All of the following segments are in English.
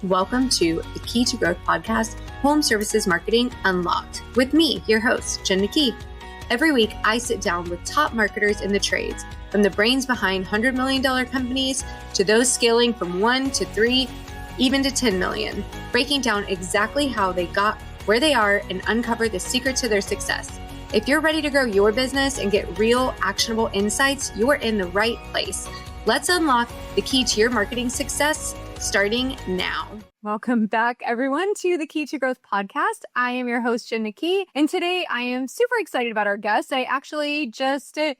Welcome to the Kee To Growth Podcast, Home Services Marketing Unlocked, with me, your host, Jen McKee. Every week, I sit down with top marketers in the trades, from the brains behind $100 million companies to those scaling from 1 to 3, even to 10 million, breaking down exactly how they got where they are and uncover the secret to their success. If you're ready to grow your business and get real, actionable insights, you are in the right place. Let's unlock the key to your marketing success starting now. Welcome back, everyone, to the Kee To Growth Podcast. I am your host, Jen McKee, and today I am super excited about our guest.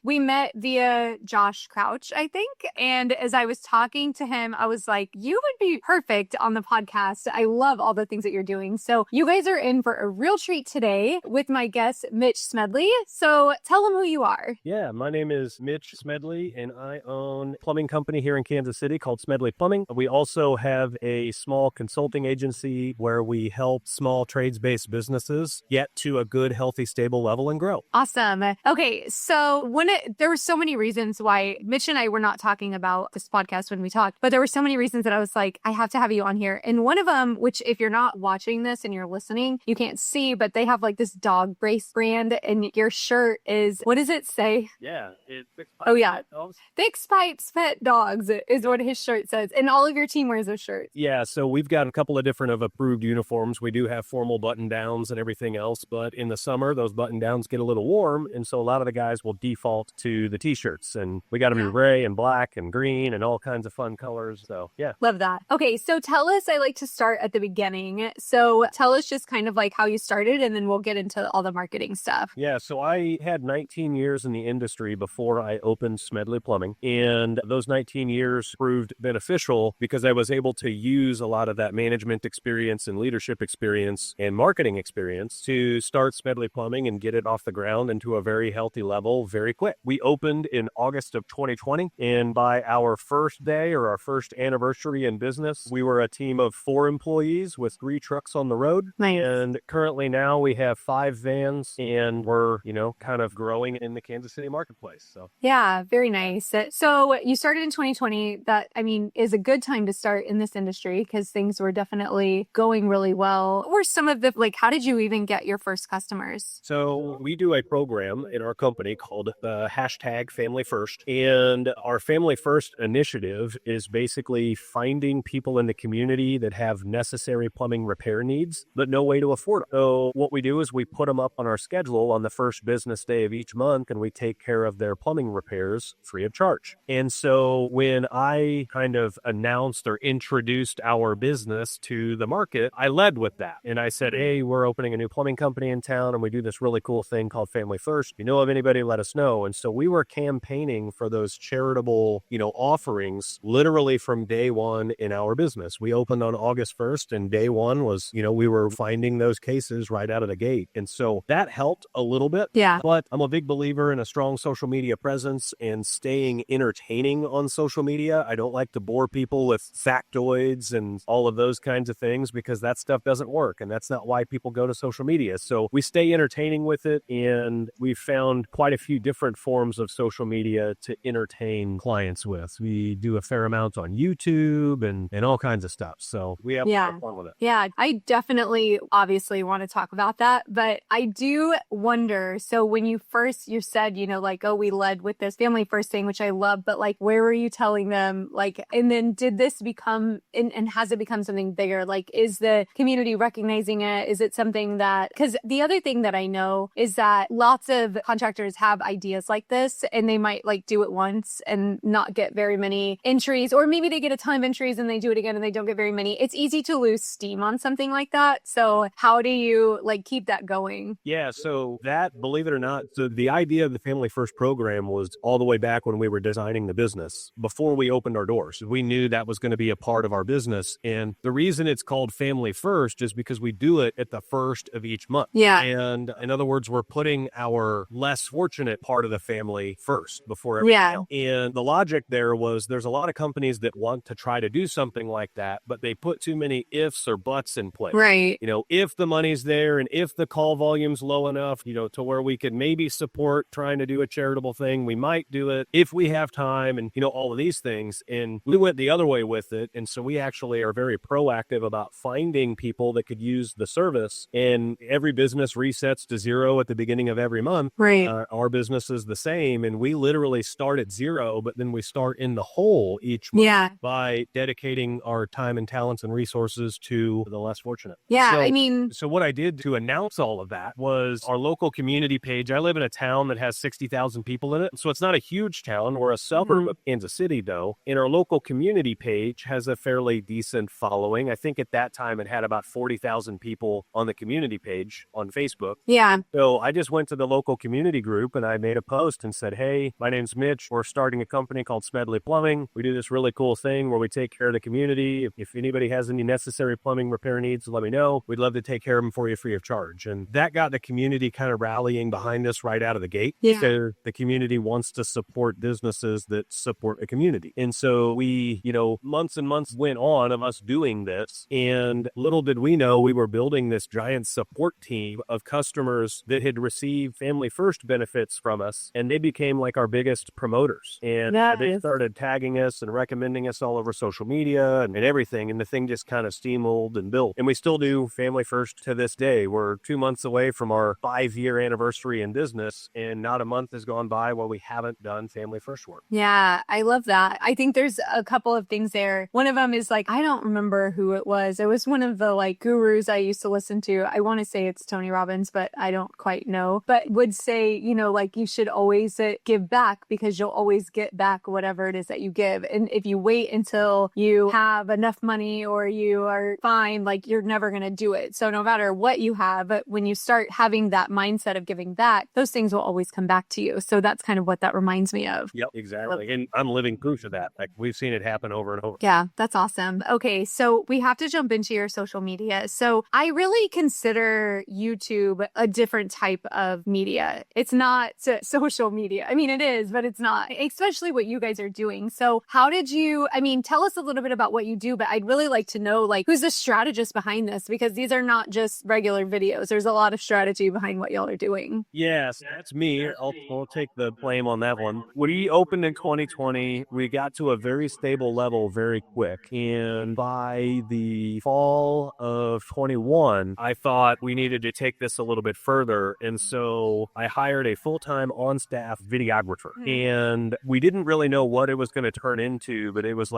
We met via Josh Crouch, I think, and as I was talking to him, I was like, you would be perfect on the podcast. I love all the things that you're doing. So you guys are in for a real treat today with my guest, Mitch Smedley. So tell them who you are. Yeah, my name is Mitch Smedley, and I own a plumbing company here in Kansas City called Smedley Plumbing. We also have a small consulting agency where we help small trades-based businesses get to a good, healthy, stable level and grow. Awesome. Okay, so there were so many reasons why Mitch and I were not talking about this podcast when we talked, but there were so many reasons that I was like, I have to have you on here. And one of them, which if you're not watching this and you're listening, you can't see, but they have like this dog brace brand, and your shirt is, what does it say? Yeah, it's Fixed Pipes. Oh yeah, Pet Dogs. Fixed Pipes Pet Dogs is what his shirt says. And all of your team wears those shirts. Yeah, so we've got a couple of different of approved uniforms. We do have formal button downs and everything else, but in the summer, those button downs get a little warm. And so a lot of the guys will default to the t-shirts, and we got them in gray and black and green and all kinds of fun colors. So yeah. Love that. Okay. So tell us, I like to start at the beginning. So tell us just kind of like how you started, and then we'll get into all the marketing stuff. Yeah. So I had 19 years in the industry before I opened Smedley Plumbing. And those 19 years proved beneficial because I was able to use a lot of that management experience and leadership experience and marketing experience to start Smedley Plumbing and get it off the ground into a very healthy level very quick. We opened in August of 2020, and by our first day or our first anniversary in business, we were a team of 4 employees with 3 trucks on the road. Nice. And currently now we have 5 vans, and we're, kind of growing in the Kansas City marketplace. So yeah, very nice. So you started in 2020. That, is a good time to start in this industry because things were definitely going really well. What were some of the, how did you even get your first customers? So we do a program in our company called hashtag Family First. And our Family First initiative is basically finding people in the community that have necessary plumbing repair needs, but no way to afford them. So what we do is we put them up on our schedule on the first business day of each month, and we take care of their plumbing repairs free of charge. And so when I kind of announced or introduced our business to the market, I led with that. And I said, hey, we're opening a new plumbing company in town, and we do this really cool thing called Family First. If you know of anybody, let us know. And so we were campaigning for those charitable, offerings literally from day one in our business. We opened on August 1st, and day one was, we were finding those cases right out of the gate. And so that helped a little bit. Yeah. But I'm a big believer in a strong social media presence and staying entertaining on social media. I don't like to bore people with factoids and all of those kinds of things because that stuff doesn't work. And that's not why people go to social media. So we stay entertaining with it. And we've found quite a few different forms of social media to entertain clients with. We do a fair amount on YouTube and all kinds of stuff. So we have a lot of fun with it. Yeah, I definitely obviously want to talk about that. But I do wonder, so when you said, we led with this Family First thing, which I love, but where were you telling them? And then did this become, and has it become something bigger? Is the community recognizing it? Is it something that, because the other thing that I know is that lots of contractors have ideas like this, and they might do it once and not get very many entries, or maybe they get a ton of entries and they do it again and they don't get very many. It's easy to lose steam on something like that. So how do you keep that going? Yeah. So that, believe it or not, so the idea of the Family First program was all the way back when we were designing the business before we opened our doors. We knew that was going to be a part of our business. And the reason it's called Family First is because we do it at the first of each month. Yeah. And in other words, we're putting our less fortunate part of the family first before everything else. And the logic there was there's a lot of companies that want to try to do something like that, but they put too many ifs or buts in place. Right. If the money's there and if the call volume's low enough, to where we could maybe support trying to do a charitable thing, we might do it if we have time and, all of these things. And we went the other way with it. And so we actually are very proactive about finding people that could use the service. And every business resets to zero at the beginning of every month. Right. Our business is the same. And we literally start at zero, but then we start in the hole each month by dedicating our time and talents and resources to the less fortunate. Yeah. So what I did to announce all of that was our local community page. I live in a town that has 60,000 people in it. So it's not a huge town. We're a suburb of Kansas City, though. And our local community page has a fairly decent following. I think at that time it had about 40,000 people on the community page on Facebook. Yeah. So I just went to the local community group and I made a post and said, hey, my name's Mitch. We're starting a company called Smedley Plumbing. We do this really cool thing where we take care of the community. If anybody has any necessary plumbing repair needs, let me know. We'd love to take care of them for you free of charge. And that got the community kind of rallying behind us right out of the gate. Yeah. So the community wants to support businesses that support a community. And so we, months and months went on of us doing this. And little did we know we were building this giant support team of customers that had received Family First benefits from us. And they became like our biggest promoters. And they started tagging us and recommending us all over social media and everything. And the thing just kind of steamrolled and built. And we still do Family First to this day. We're 2 months away from our 5-year anniversary in business. And not a month has gone by while we haven't done Family First work. Yeah, I love that. I think there's a couple of things there. One of them is I don't remember who it was. It was one of the gurus I used to listen to. I want to say it's Tony Robbins, but I don't quite know. But would say, you should always give back because you'll always get back whatever it is that you give. And if you wait until you have enough money or you are fine, you're never going to do it. So no matter what you have, when you start having that mindset of giving back, those things will always come back to you. So that's kind of what that reminds me of. Yep, exactly. And I'm living proof of that. We've seen it happen over and over. Yeah, that's awesome. Okay, so we have to jump into your social media. So I really consider YouTube a different type of media. It's not social media. I mean, it is, but it's not, especially what you guys are doing. So how did you, tell us a little bit about what you do, but I'd really like to know, who's the strategist behind this? Because these are not just regular videos. There's a lot of strategy behind what y'all are doing. Yes, that's me. I'll take the blame on that one. We opened in 2020. We got to a very stable level very quick. And by the fall of 21, I thought we needed to take this a little bit further. And so I hired a full-time on-staff videographer. And we didn't really know what it was going to turn into, but it was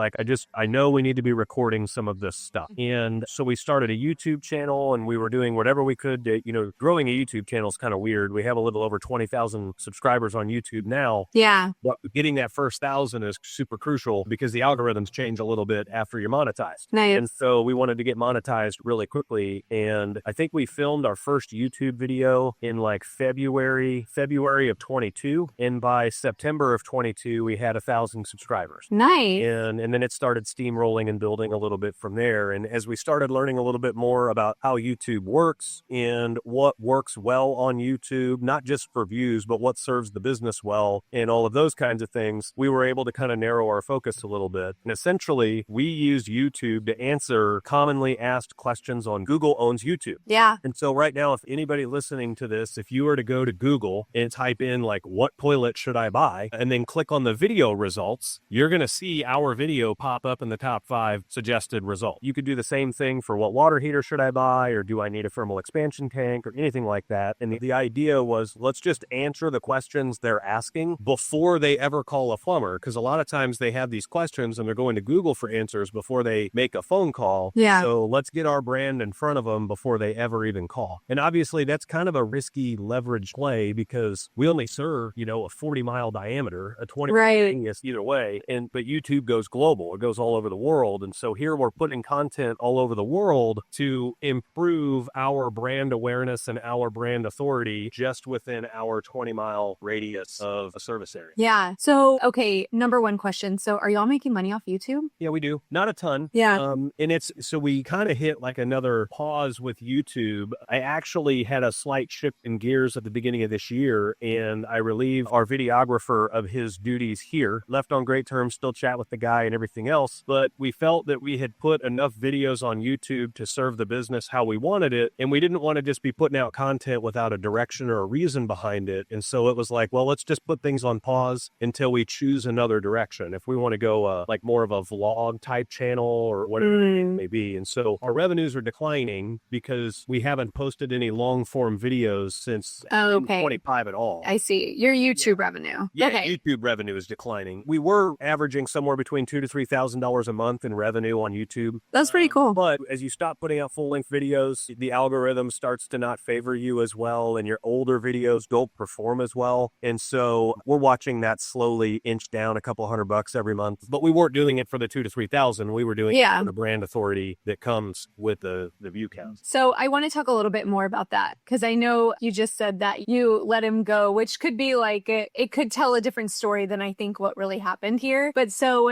I know we need to be recording some of this stuff. And so we started a YouTube channel and we were doing whatever we could to, growing a YouTube channel is kind of weird. We have a little over 20,000 subscribers on YouTube now. Yeah. But getting that first 1,000 is super crucial because the algorithms change a little bit after you're monetized. Nice. And so we wanted to get monetized really quickly. And I think we filmed our first YouTube video in February of 22. And by September of 22, we had 1,000 subscribers. Nice. And then it started steamrolling and building a little bit from there. And as we started learning a little bit more about how YouTube works and what works well on YouTube, not just for views, but what serves the business well and all of those kinds of things, we were able to kind of narrow our focus a little bit. And essentially, we used YouTube to answer commonly asked questions on Google owns YouTube. Yeah. And so right now, if anybody listening to this, if you were to go to Google and type in what toilet should I buy, and then click on the video results, you're going to see our video pop up in the top 5 suggested results. You could do the same thing for what water heater should I buy, or do I need a thermal expansion tank, or anything like that. And the idea was, let's just answer the questions they're asking before they ever call a plumber. Because a lot of times they have these questions and they're going to Google for answers before they make a phone call. Yeah. So let's get our brand in front of them before they ever even call. And obviously that's kind of a risky leverage play because we only serve, a 40-mile diameter, a 20 radius either way. But YouTube goes global. It goes all over the world. And so here we're putting content all over the world to improve our brand awareness and our brand authority just within our 20-mile radius of a service area. Yeah. So, okay, number one question. So are y'all making money off YouTube? Yeah, we do. Not a ton. Yeah. And so we kind of hit another pause with YouTube. I actually had a slight shift in gears at the beginning of this year, and I relieved our videographer of his duties here. Left on great terms, still chat with the guy and everything else, but we felt that we had put enough videos on YouTube to serve the business how we wanted it, and we didn't want to just be putting out content without a direction or a reason behind it. And so it was let's just put things on pause until we choose another direction. If we want to go more of a vlog type channel or whatever it may be. And so our revenues are declining because we haven't posted any long form videos since 25 at all. I see. Your YouTube revenue. Yeah, YouTube revenue is declining. We were averaging somewhere between $2,000 to $3,000 a month in revenue on YouTube. That's pretty cool. But as you stop putting out full length videos, the algorithm starts to not favor you as well, and your older videos don't perform as well. And so we're watching that slowly inch down a couple $100 every month. But we weren't doing it for the 2,000 to 3,000. We were doing it for the brand authority that comes with the view count. So I want to talk a little bit more about that, because I know you just said that you let him go, which could be like, it could tell a different story than I think what really happened here. But so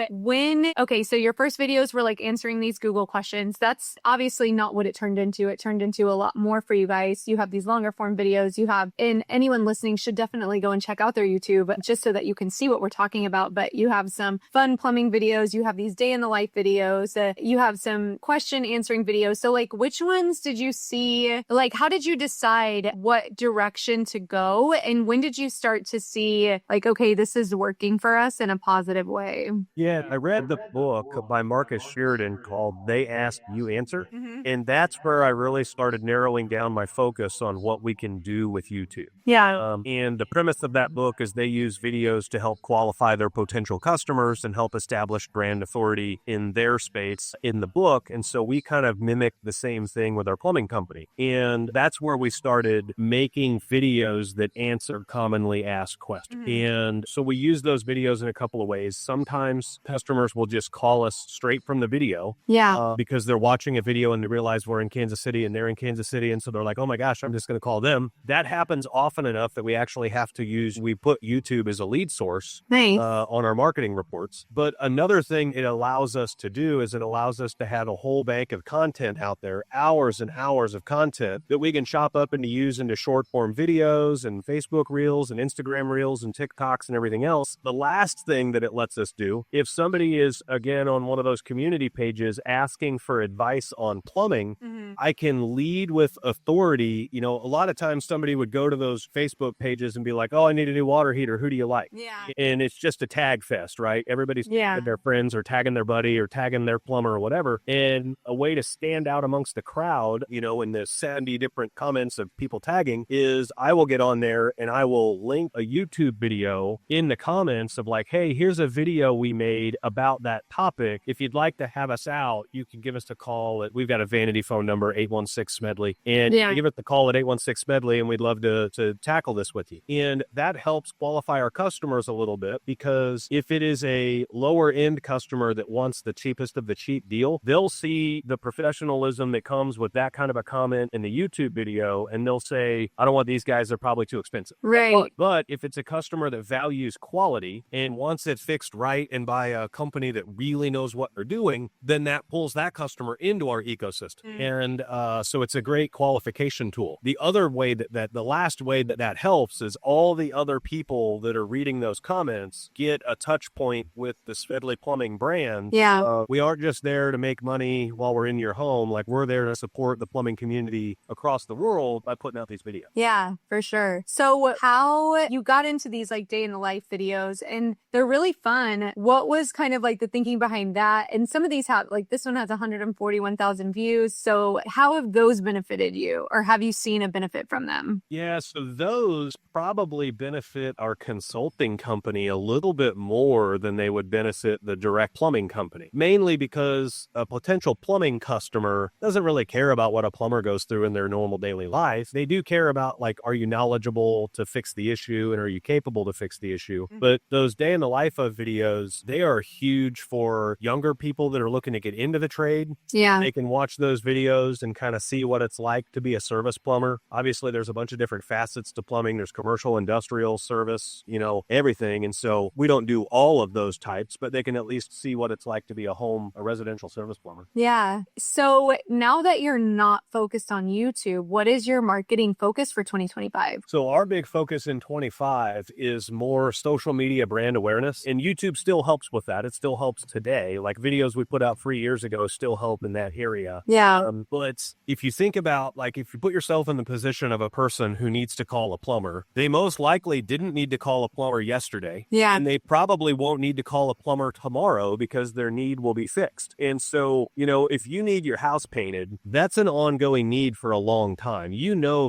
so your first videos were like answering these Google questions. That's obviously not what it turned into. It turned into a lot more for you guys. You have these longer form videos. And anyone listening should definitely go and check out their YouTube just so that you can see what we're talking about. But you have some fun plumbing videos. You have these day in the life videos. You have some question answering videos. So like, which ones did you see? Like, how did you decide what direction to go? And when did you start to see like, okay, this is working for us in a positive way? Yeah, I read the book by Marcus Sheridan called They Ask, You Answer. And that's where I really started narrowing down my focus on what we can do with YouTube. Yeah. And the premise of that book is they use videos to help qualify their potential customers and help establish brand authority in their space in the book. And so we kind of mimic the same thing with our plumbing company. And that's where we started making videos that answer commonly asked questions. And so we use those videos in a couple of ways. Sometimes customers will just call us straight from the video. Yeah. Because they're watching a video and they realize we're in Kansas City and they're in Kansas City. And so they're like, oh my gosh, I'm just going to call them. That happens often enough that we actually have to we put YouTube as a lead source on our marketing reports. But another thing it allows us to do is it allows us to have a whole bank of content out there, hours and hours of content that we can chop up and use into short form videos and Facebook Reels and Instagram Reels and TikToks and everything else. The last thing that it lets us do, if somebody is, again, on one of those community pages asking for advice on plumbing, I can lead with authority. You know, a lot of times somebody would go to those Facebook pages and be like, oh, I need a new water heater. Who do you like? Yeah. And it's just a tag fest, right? Everybody's tagging their friends or tagging their buddy or tagging their plumber or whatever. And a way to stand out amongst the crowd, you know, in the 70 different comments of people tagging is I will get on there and I will link a YouTube video in the comments of like, hey, here's a video we made about that topic. If you'd like to have us out, you can give us a call we've got a vanity phone number, 816 Smedley. And give us the call at 816 Smedley and we'd love to tackle this with you. And that helps qualify our customers a little bit, because if it is a lower end customer that wants the cheapest of the cheap deal, they'll see the professionalism that comes with that kind of a comment in the YouTube video and they'll say, I don't want these guys, they're probably too expensive. Right. But if it's a customer that values quality and wants it fixed right and by a company that really knows what they're doing, then that pulls that customer into our ecosystem. And so it's a great qualification tool. The other way the last way that helps is all the other people that are reading those comments get a touch point with the Smedley Plumbing brand. Yeah. We aren't just there to make money while we're in your home. Like, we're there to support the plumbing community across the world by putting out these videos. Yeah, for sure. So how you got into these like day in the life videos, and they're really fun. What was kind of like the thinking behind that? And some of these have, like this one has 141,000 views. So how have those benefited you, or have you seen a benefit from them? Yeah, so those probably benefit our consulting company a little bit more than they would benefit the direct plumbing company, mainly because a potential plumbing customer doesn't really care about what a plumber goes through in their normal daily life. They do care about, like, are you knowledgeable to fix the issue and are you capable to fix the issue? But those day in the life of videos, they are huge for younger people that are looking to get into the trade. Yeah. They can watch those videos and kind of see what it's like to be a service plumber. Obviously, there's a bunch of different facets to plumbing. There's commercial, industrial, service, everything. And so we don't do all of those types, but they can at least see what it's like to be a residential service plumber. Yeah. So now that you're not focused on YouTube, what is your marketing focus for 2025? So our big focus in 25 is more social media brand awareness, and YouTube still helps with that. It still helps today. Like, videos we put out 3 years ago still help in that area. area. Yeah. But if you think about, like, if you put yourself in the position of a person who needs to call a plumber, they most likely didn't need to call a plumber yesterday. Yeah. And they probably won't need to call a plumber tomorrow because their need will be fixed. And so, if you need your house painted, that's an ongoing need for a long time.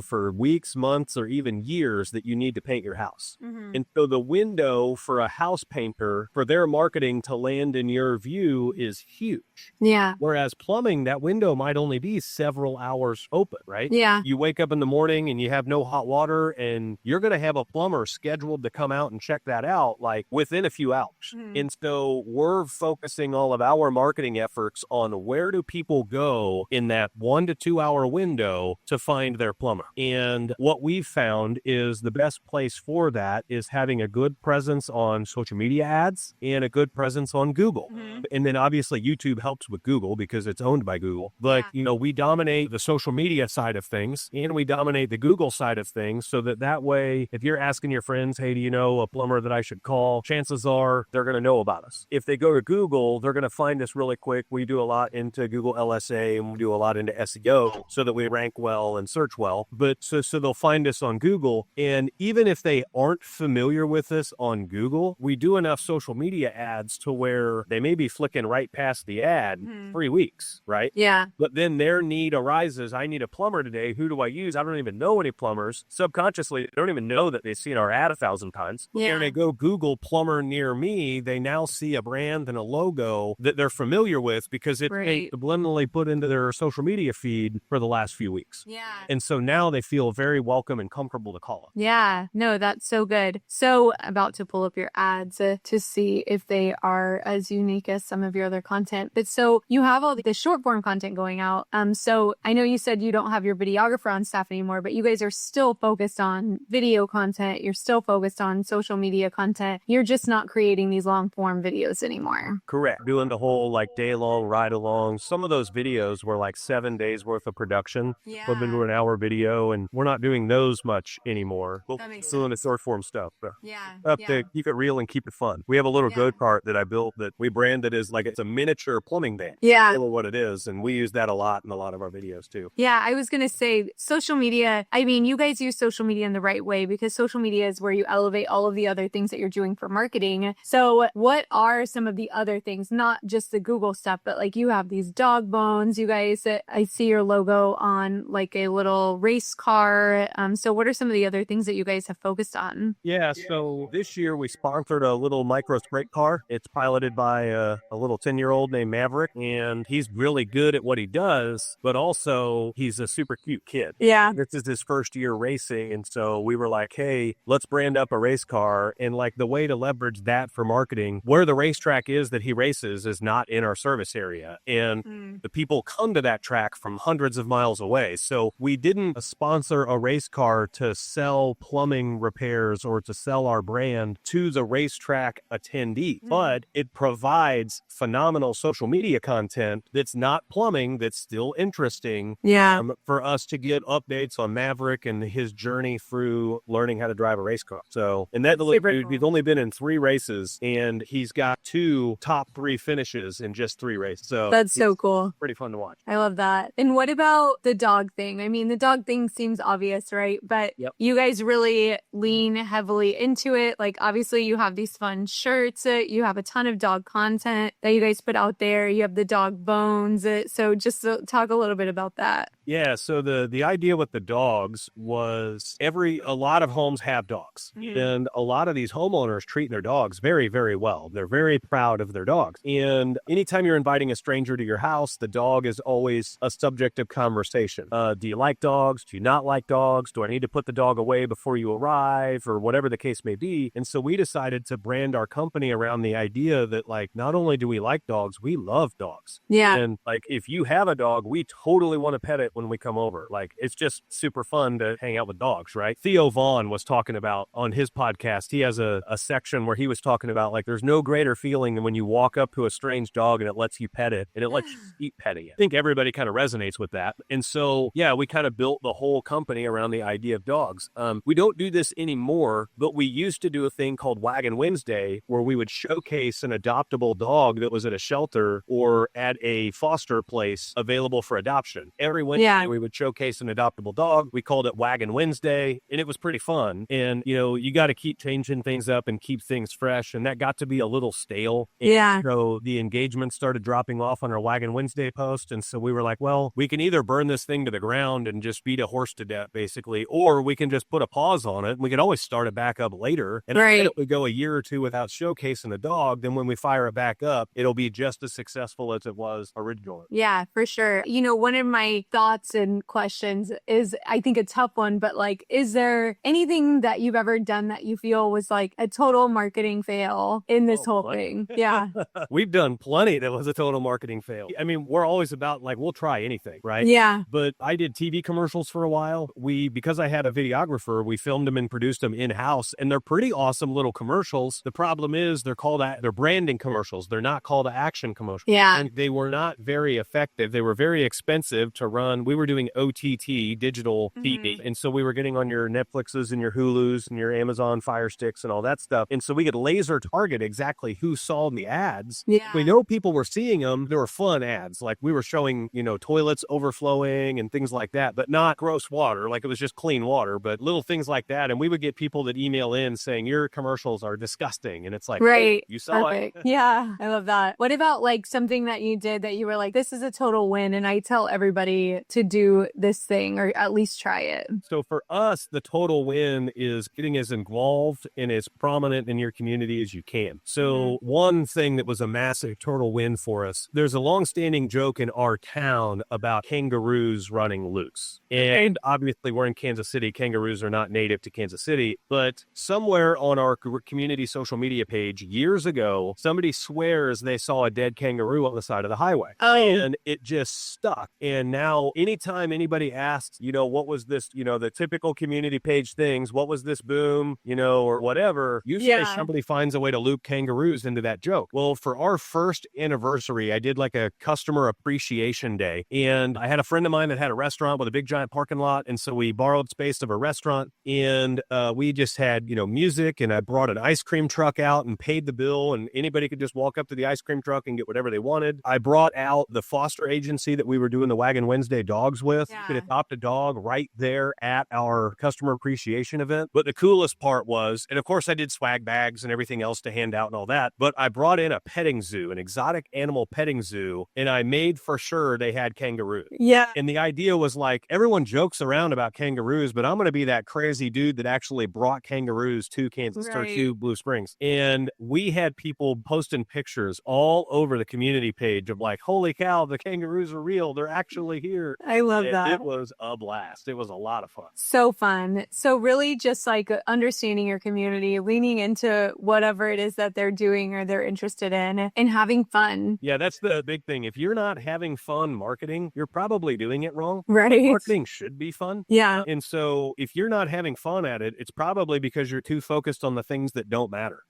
For weeks, months, or even years that you need to paint your house. Mm-hmm. And so the window for a house painter, for their marketing to land in your view, is huge. Yeah. Whereas plumbing, that window might only be several hours open, right? Yeah. You wake up in the morning and you have no hot water, and you're going to have a plumber scheduled to come out and check that out like within a few hours. Mm-hmm. And so we're focusing all of our marketing efforts on where do people go in that 1 to 2 hour window to find their plumber. And what we've found is the best place for that is having a good presence on social media ads and a good presence on Google. Mm-hmm. And then obviously YouTube helps with Google because it's owned by Google. But, we dominate the social media side of things and we dominate the Google side of things, so that way, if you're asking your friends, hey, do you know a plumber that I should call? Chances are they're going to know about us. If they go to Google, they're going to find us really quick. We do a lot into Google LSA and we do a lot into SEO so that we rank well and search well. But so they'll find us on Google. And even if they aren't familiar with us on Google, we do enough social media ads to where they may be flicking right past the ad 3 weeks, right? Yeah. But then their need arises. I need a plumber today. Who do I use? I don't even know any plumbers. Subconsciously, they don't even know that they've seen our ad 1,000 times. Yeah. And they go Google plumber near me. They now see a brand and a logo that they're familiar with because it's subliminally put into their social media feed for the last few weeks. Yeah. And so now they feel very welcome and comfortable to call us. Yeah. No, that's so good. So about to pull up your ads to see if they are as unique as some of your other content. But so you have all the short form content going out. So I know you said you don't have your videographer on staff anymore, but you guys are still focused on video content. You're still focused on social media content. You're just not creating these long form videos anymore. Correct. Doing the whole day long ride along. Some of those videos were 7 days worth of production. Yeah. Flip into an hour video, and we're not doing those much anymore. That makes Still in the sense. short form stuff. So. Yeah. To keep it real and keep it fun. We have a little go-kart that I built that we branded as it's a miniature plumbing van. Yeah. That's what it is. And we use that a lot in a lot of our videos too. Yeah, I was going to say social media. I mean, you guys use social media in the right way because social media is where you elevate all of the other things that you're doing for marketing. So what are some of the other things, not just the Google stuff, but you have these dog bones, you guys, I see your logo on a little race car. So what are some of the other things that you guys have focused on? Yeah, so this year we sponsored a little micro sprint car. It's piloted by a little 10-year-old named Maverick, and he's really good at what he does, but also he's a super cute kid. Yeah. This is his first year racing, and so we were like, hey, let's brand up a race car. And the way to leverage that for marketing, where the racetrack is that he races is not in our service area. And the people come to that track from hundreds of miles away. So we didn't sponsor a race car to sell plumbing repairs or to sell our brand to the racetrack attendee, but it provides phenomenal social media content that's not plumbing, that's still interesting for us to get updates on Maverick and his journey through learning how to drive a race car. So, and that dude, he's only been in 3 races and he's got 2 top 3 finishes in just 3 races. So that's so cool. Pretty fun to watch. I love that. And what about the dog thing? I mean, the dog thing seems obvious, right? But you guys really lean heavily into it. Obviously you have these fun shirts. You have a ton of dog content that you guys put out there. You have the dog bones. So just talk a little bit about that. Yeah, so the idea with the dogs was a lot of homes have dogs. And a lot of these homeowners treat their dogs very, very well. They're very proud of their dogs. And anytime you're inviting a stranger to your house, the dog is always a subject of conversation. Do you like dogs? Do you not like dogs? Do I need to put the dog away before you arrive? Or whatever the case may be. And so we decided to brand our company around the idea that not only do we like dogs, we love dogs. Yeah. And if you have a dog, we totally want to pet it when we come over. It's just super fun to hang out with dogs, right? Theo Vaughn was talking about on his podcast, he has a section where he was talking about there's no greater feeling than when you walk up to a strange dog and it lets you pet it and it lets you eat petting it. I think everybody kind of resonates with that. And so, we kind of built the whole company around the idea of dogs. We don't do this anymore, but we used to do a thing called Wagon Wednesday where we would showcase an adoptable dog that was at a shelter or at a foster place available for adoption. Every Wednesday we would showcase an adoptable dog. We called it Wagon Wednesday, and it was pretty fun. And, you got to keep changing things up and keep things fresh. And that got to be a little stale. And so the engagement started dropping off on our Wagon Wednesday post. And so we were like, well, we can either burn this thing to the ground and just beat a horse to death, basically, or we can just put a pause on it. We could always start it back up later. And if we go a year or two without showcasing the dog, then when we fire it back up, it'll be just as successful as it was originally. Yeah, for sure. One of my thoughts and questions is, I think a tough one, but like, is there anything that you've ever done that you feel was like a total marketing fail in this whole thing? Yeah. We've done plenty that was a total marketing fail. I mean, we're always about like, we'll try anything, right? Yeah. But I did TV commercials for a while. Because I had a videographer, we filmed them and produced them in-house, and they're pretty awesome little commercials. The problem is they're branding commercials. They're not call to action commercials. Yeah. And they were not very effective. They were very expensive to run. We were doing OTT, digital TV. And so we were getting on your Netflixes and your Hulus and your Amazon Fire Sticks and all that stuff. And so we could laser target exactly who saw the ads. Yeah. We know people were seeing them. They were fun ads. Like we were showing, toilets overflowing and things like that, but not gross water. Like it was just clean water, but little things like that. And we would get people that email in saying your commercials are disgusting. And it's like, right. Oh, you saw Perfect. it. Yeah. I love that. What about like something that you did that you were like, this is a total win, and I tell everybody to do this thing or at least try it? So for us, the total win is getting as involved and as prominent in your community as you can. So one thing that was a massive total win for us, there's a longstanding joke in our town about kangaroos running loose. And obviously we're in Kansas City. Kangaroos are not native to Kansas City, but somewhere on our community social media page years ago, somebody swears they saw a dead kangaroo on the side of the highway. Oh. And it just stuck. And now anytime anybody asks, what was this, the typical community page things, what was this boom, or whatever, usually somebody finds a way to loop kangaroos into that joke. Well, for our first anniversary, I did like a customer appreciation day. And I had a friend of mine that had a restaurant with a big giant parking lot. And so we borrowed space of a restaurant, and we just had, music, and I brought an ice cream truck out and paid the bill, and anybody could just walk up to the ice cream truck and get whatever they wanted. I brought out the foster agency that we were doing the Wagon Wednesday dogs with. You could adopt a dog right there at our customer appreciation event. But the coolest part was, and of course I did swag bags and everything else to hand out and all that, but I brought in a petting zoo, an exotic animal petting zoo, and I made for sure they had kangaroos. Yeah. And the idea was like, everyone jokes around about kangaroos, but I'm going to be that crazy dude that actually brought kangaroos to Kansas or to Blue Springs. And we had people posting pictures all over the community page of like, holy cow, the kangaroos are real. They're actually here. I love that. It was a blast. It was a lot of fun. So fun. So really just like understanding your community, leaning into whatever it is that they're doing or they're interested in, and having fun. Yeah, that's the big thing. If you're not having fun marketing, you're probably doing it wrong. Right. Marketing should be fun. Yeah. And so if you're not having fun at it, it's probably because you're too focused on the things that don't matter.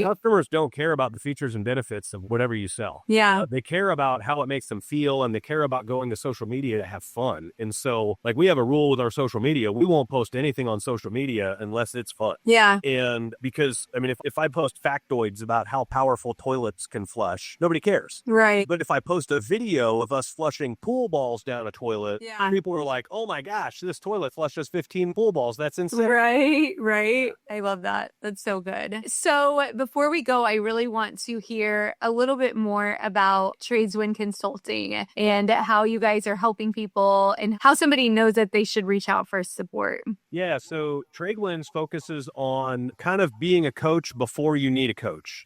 Customers don't care about the features and benefits of whatever you sell. Yeah. They care about how it makes them feel, and they care about going to social media to have fun. And so like we have a rule with our social media, we won't post anything on social media unless it's fun. Yeah. And because, I mean, if I post factoids about how powerful toilets can flush, nobody cares. Right. But if I post a video of us flushing pool balls down a toilet, people are like, oh my gosh, this toilet flushes 15 pool balls. That's insane. Right. I love that. That's so good. So before we go, I really want to hear a little bit more about Tradeswind Consulting and how you guys are helping people and how somebody knows that they should reach out for support. Yeah, so Tradewinds focuses on kind of being a coach before you need a coach.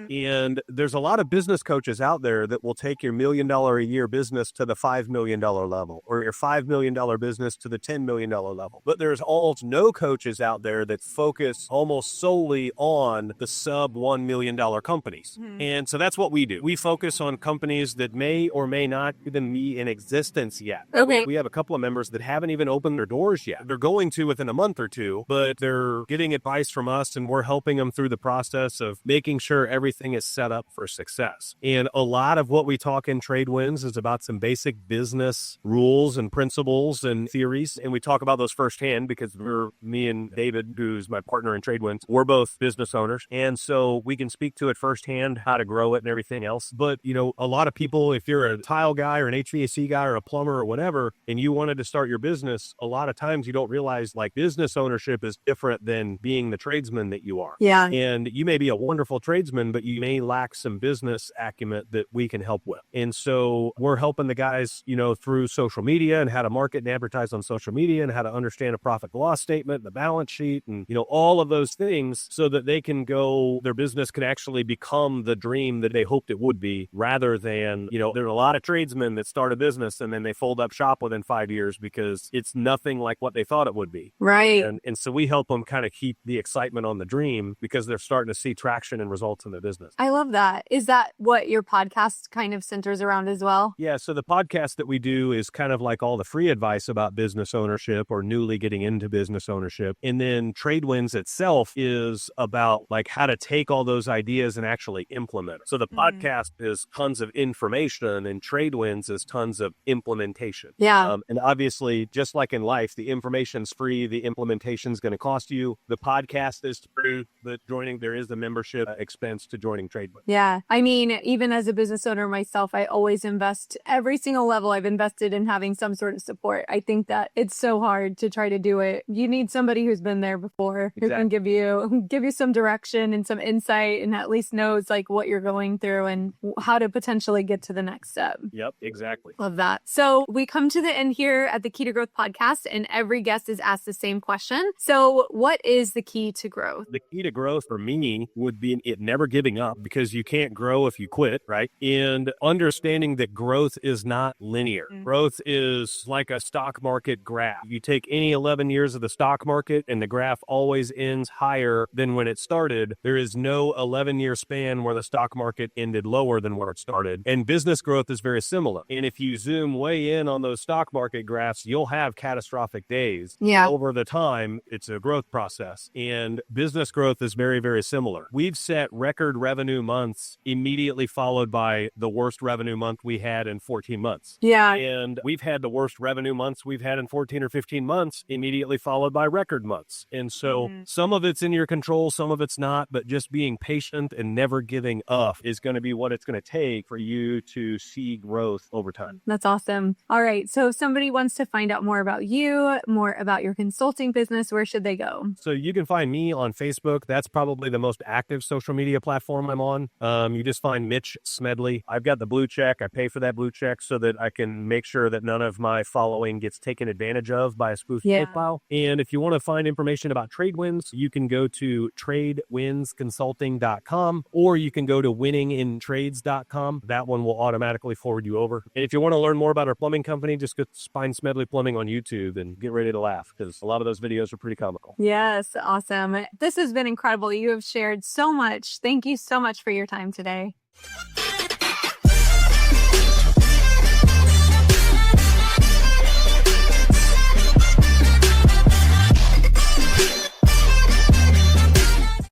And there's a lot of business coaches out there that will take your $1 million a year business to the $5 million level, or your $5 million business to the $10 million level. But there's almost no coaches out there that focus almost solely on the sub $1 million companies. And so that's what we do. We focus on companies that may or may not even be in existence yet. Okay. We have a couple of members that haven't even opened their doors yet. They're going to within a month or two, but they're getting advice from us, and we're helping them through the process of making sure everything is set up for success. And a lot of what we talk in Tradewinds is about some basic business rules and principles and theories. And we talk about those firsthand because me and David, who's my partner in Tradewinds, we're both business owners. And so we can speak to it firsthand, how to grow it and everything else. But, a lot of people, if you're a tile guy or an HVAC guy or a plumber or whatever, and you wanted to start your business, a lot of times you don't realize like business ownership is different than being the tradesman that you are. Yeah. And you may be a wonderful tradesman, but you may lack some business acumen that we can help with. And so we're helping the guys, through social media and how to market and advertise on social media and how to understand a profit loss statement, the balance sheet, and, all of those things so that they can their business can actually become the dream that they hoped it would be, rather than, there's a lot of tradesmen that start a business and then they fold up shop within 5 years because it's nothing like what they thought it would be. Right. And so we help them kind of keep the excitement on the dream because they're starting to see traction and results in their business. I love that. Is that what your podcast kind of centers around as well? Yeah. So the podcast that we do is kind of like all the free advice about business ownership or newly getting into business ownership. And then Trade Wins itself is about like how to take all those ideas and actually implement it. So the podcast is tons of information and Trade Wins is tons of implementation. Yeah. And obviously, just like in life, the information's free, the implementation's going to cost you. The podcast is free, but there is a membership expense to joining Trade Wins. Yeah. I mean, even as a business owner myself, I always invest every single level I've invested in having some sort of support. I think that it's so hard to try to do it. You need somebody who's been there before, who can give you some direction and some insight and at least knows like what you're going through and how to potentially get to the next step. Yep, exactly. Love that. So we come to the end here at the Kee to Growth podcast and every guest is asked the same question. So what is the key to growth? The key to growth for me would be it never giving up, because you can't grow if you quit, right? And understanding that growth is not linear. Growth is like a stock market graph. You take any 11 years of the stock market and the graph always ends higher than when it started. There is no 11-year span where the stock market ended lower than where it started. And business growth is very similar. And if you zoom way in on those stock market graphs, you'll have catastrophic days. Yeah. Over the time, it's a growth process. And business growth is very, very similar. We've set record revenue months immediately followed by the worst revenue month we had in 14 months. Yeah. And we've had the worst revenue months we've had in 14 or 15 months immediately followed by record months. And so some of it's in your control, some of it's not, but just being patient and never giving up is going to be what it's going to take for you to see growth over time. That's awesome. All right. So if somebody wants to find out more about you, more about your consulting business, where should they go? So you can find me on Facebook. That's probably the most active social media platform I'm on. You just find Mitch Smedley. I've got the blue check. I pay for that blue check so that I can make sure that none of my following gets taken advantage of by a spoof profile. And if you want to find information about Trade Wins, you can go to tradewinsconsulting.com or you can go to winningintrades.com. That one will automatically forward you over. And if you want to learn more about our plumbing company, just go find Smedley Plumbing on YouTube and get ready to laugh because a lot of those videos are pretty comical. Yes. Awesome. This has been incredible. You have shared so much. Thank you so much for your time today.